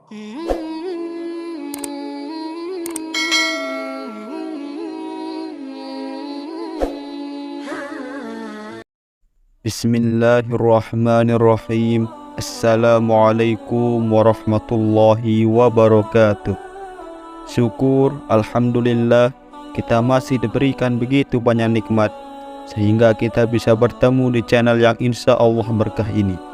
Bismillahirrahmanirrahim. Assalamualaikum warahmatullahi wabarakatuh. Syukur, alhamdulillah, kita masih diberikan begitu banyak nikmat sehingga kita bisa bertemu di channel yang insya Allah berkah ini.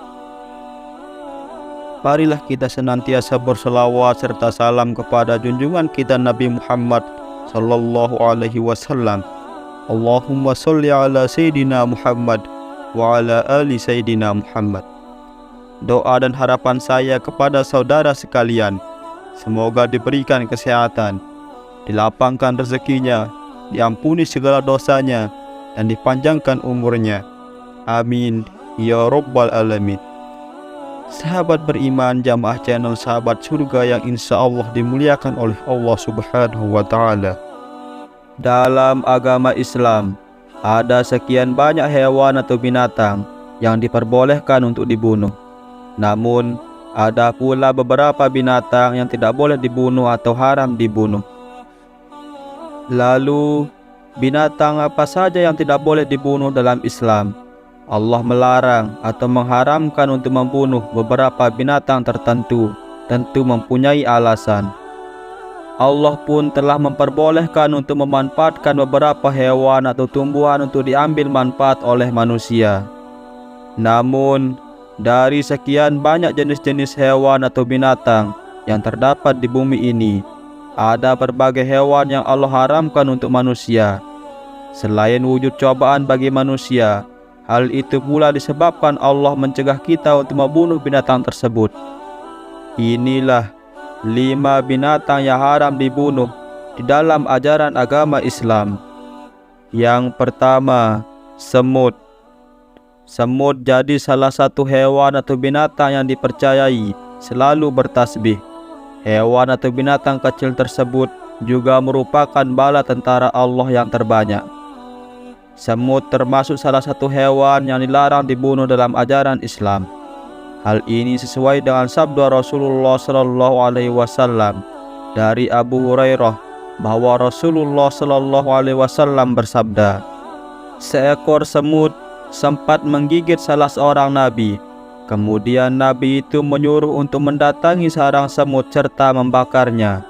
Marilah kita senantiasa berselawat serta salam kepada junjungan kita Nabi Muhammad sallallahu alaihi wasallam. Allahumma sholli ala Sayyidina Muhammad wa ala ali Sayyidina Muhammad. Doa dan harapan saya kepada saudara sekalian, semoga diberikan kesehatan, dilapangkan rezekinya, diampuni segala dosanya, dan dipanjangkan umurnya. Amin ya rabbal alamin. Sahabat beriman, jamaah channel Sahabat Surga yang insya Allah dimuliakan oleh Allah Subhanahu wa Ta'ala. Dalam agama Islam, ada sekian banyak hewan atau binatang yang diperbolehkan untuk dibunuh. Namun, ada pula beberapa binatang yang tidak boleh dibunuh atau haram dibunuh. Lalu, binatang apa saja yang tidak boleh dibunuh dalam Islam? Allah melarang atau mengharamkan untuk membunuh beberapa binatang tertentu, tentu mempunyai alasan. Allah pun telah memperbolehkan untuk memanfaatkan beberapa hewan atau tumbuhan untuk diambil manfaat oleh manusia. Namun, dari sekian banyak jenis-jenis hewan atau binatang yang terdapat di bumi ini, ada berbagai hewan yang Allah haramkan untuk manusia. Selain wujud cobaan bagi manusia, hal itu pula disebabkan Allah mencegah kita untuk membunuh binatang tersebut. Inilah 5 binatang yang haram dibunuh di dalam ajaran agama Islam. Yang pertama, semut. Semut jadi salah satu hewan atau binatang yang dipercayai selalu bertasbih. Hewan atau binatang kecil tersebut juga merupakan bala tentara Allah yang terbanyak. Semut termasuk salah satu hewan yang dilarang dibunuh dalam ajaran Islam. Hal ini sesuai dengan sabda Rasulullah sallallahu alaihi wasallam dari Abu Hurairah bahwa Rasulullah sallallahu alaihi wasallam bersabda, seekor semut sempat menggigit salah seorang nabi. Kemudian nabi itu menyuruh untuk mendatangi sarang semut serta membakarnya.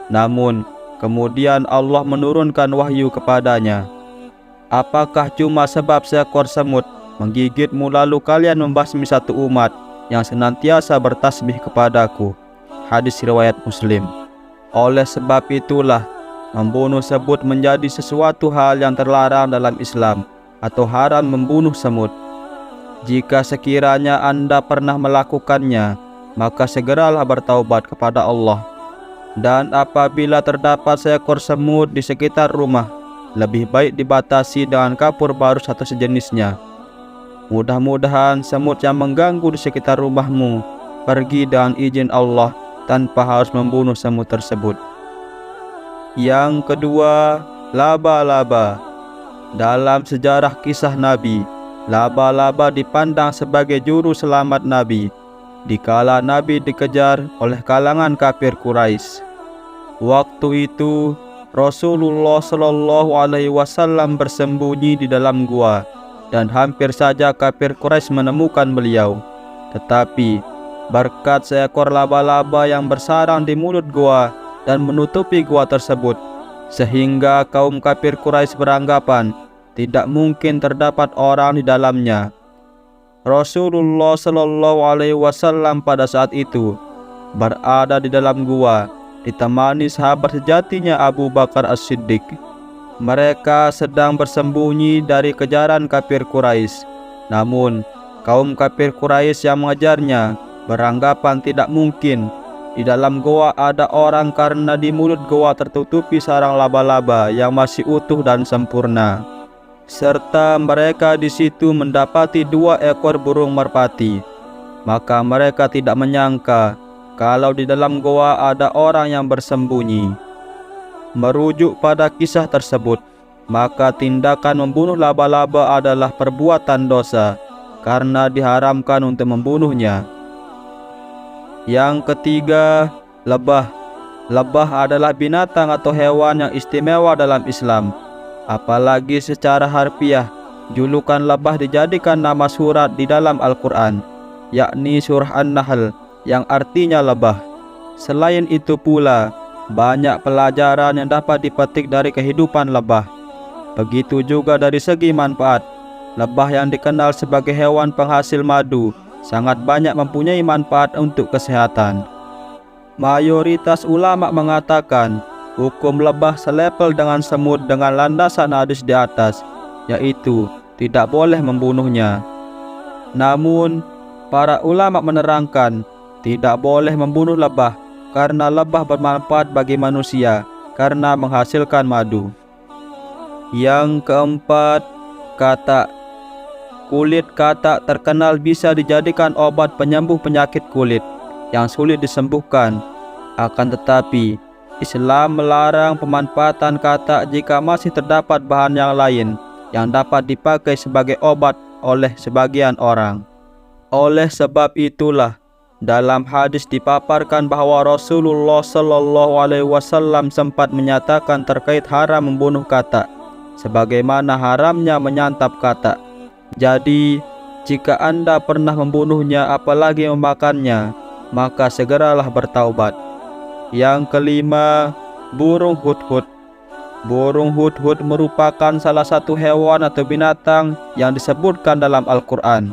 Namun kemudian Allah menurunkan wahyu kepadanya, apakah cuma sebab seekor semut menggigitmu lalu kalian membasmi satu umat yang senantiasa bertasbih kepadaku? Hadis riwayat Muslim. Oleh sebab itulah membunuh semut menjadi sesuatu hal yang terlarang dalam Islam atau haram membunuh semut. Jika sekiranya Anda pernah melakukannya, maka segeralah bertaubat kepada Allah. Dan apabila terdapat seekor semut di sekitar rumah, lebih baik dibatasi dengan kapur barus atau sejenisnya. Mudah-mudahan semut yang mengganggu di sekitar rumahmu pergi dengan izin Allah tanpa harus membunuh semut tersebut. Yang kedua, laba-laba. Dalam sejarah kisah Nabi, laba-laba dipandang sebagai juru selamat Nabi dikala Nabi dikejar oleh kalangan kafir Quraisy. Waktu itu Rasulullah sallallahu alaihi wasallam bersembunyi di dalam gua dan hampir saja kafir Quraisy menemukan beliau. Tetapi berkat seekor laba-laba yang bersarang di mulut gua dan menutupi gua tersebut, sehingga kaum kafir Quraisy beranggapan tidak mungkin terdapat orang di dalamnya. Rasulullah sallallahu alaihi wasallam pada saat itu berada di dalam gua ditemani sahabat sejatinya Abu Bakar As-Siddiq. Mereka sedang bersembunyi dari kejaran kafir Quraisy. Namun kaum kafir Quraisy yang mengejarnya beranggapan tidak mungkin di dalam goa ada orang karena di mulut goa tertutupi sarang laba-laba yang masih utuh dan sempurna. Serta mereka di situ mendapati 2 ekor burung merpati. Maka mereka tidak menyangka kalau di dalam goa ada orang yang bersembunyi. Merujuk pada kisah tersebut, maka tindakan membunuh laba-laba adalah perbuatan dosa karena diharamkan untuk membunuhnya. Yang ketiga, lebah. Lebah adalah binatang atau hewan yang istimewa dalam Islam. Apalagi secara harfiah, julukan lebah dijadikan nama surat di dalam Al-Quran, yakni surah An-Nahl yang artinya lebah. Selain itu pula, banyak pelajaran yang dapat dipetik dari kehidupan lebah. Begitu juga dari segi manfaat. Lebah yang dikenal sebagai hewan penghasil madu sangat banyak mempunyai manfaat untuk kesehatan. Mayoritas ulama mengatakan hukum lebah selepel dengan semut dengan landasan hadis di atas, yaitu tidak boleh membunuhnya. Namun, para ulama menerangkan tidak boleh membunuh lebah karena lebah bermanfaat bagi manusia karena menghasilkan madu. Yang keempat, katak. Kulit katak terkenal bisa dijadikan obat penyembuh penyakit kulit yang sulit disembuhkan. Akan tetapi, Islam melarang pemanfaatan katak jika masih terdapat bahan yang lain yang dapat dipakai sebagai obat oleh sebagian orang. Oleh sebab itulah, dalam hadis dipaparkan bahwa Rasulullah SAW sempat menyatakan terkait haram membunuh katak, sebagaimana haramnya menyantap katak. Jadi, jika Anda pernah membunuhnya apalagi memakannya, maka segeralah bertaubat. Yang kelima, burung hudhud. Burung hudhud merupakan salah satu hewan atau binatang yang disebutkan dalam Al-Quran.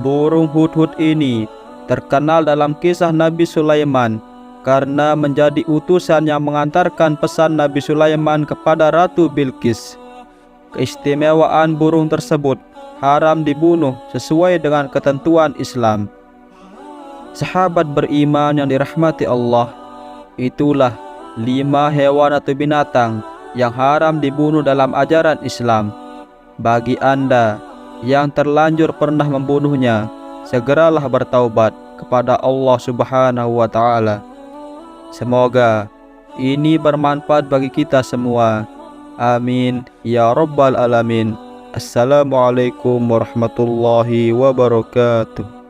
Burung hudhud ini terkenal dalam kisah Nabi Sulaiman karena menjadi utusan yang mengantarkan pesan Nabi Sulaiman kepada Ratu Bilqis. Keistimewaan burung tersebut haram dibunuh sesuai dengan ketentuan Islam. Sahabat beriman yang dirahmati Allah, itulah 5 hewan atau binatang yang haram dibunuh dalam ajaran Islam. Bagi Anda yang terlanjur pernah membunuhnya, segeralah bertaubat kepada Allah Subhanahu wa Ta'ala. Semoga ini bermanfaat bagi kita semua. Amin ya Rabbal Alamin. Assalamualaikum warahmatullahi wabarakatuh.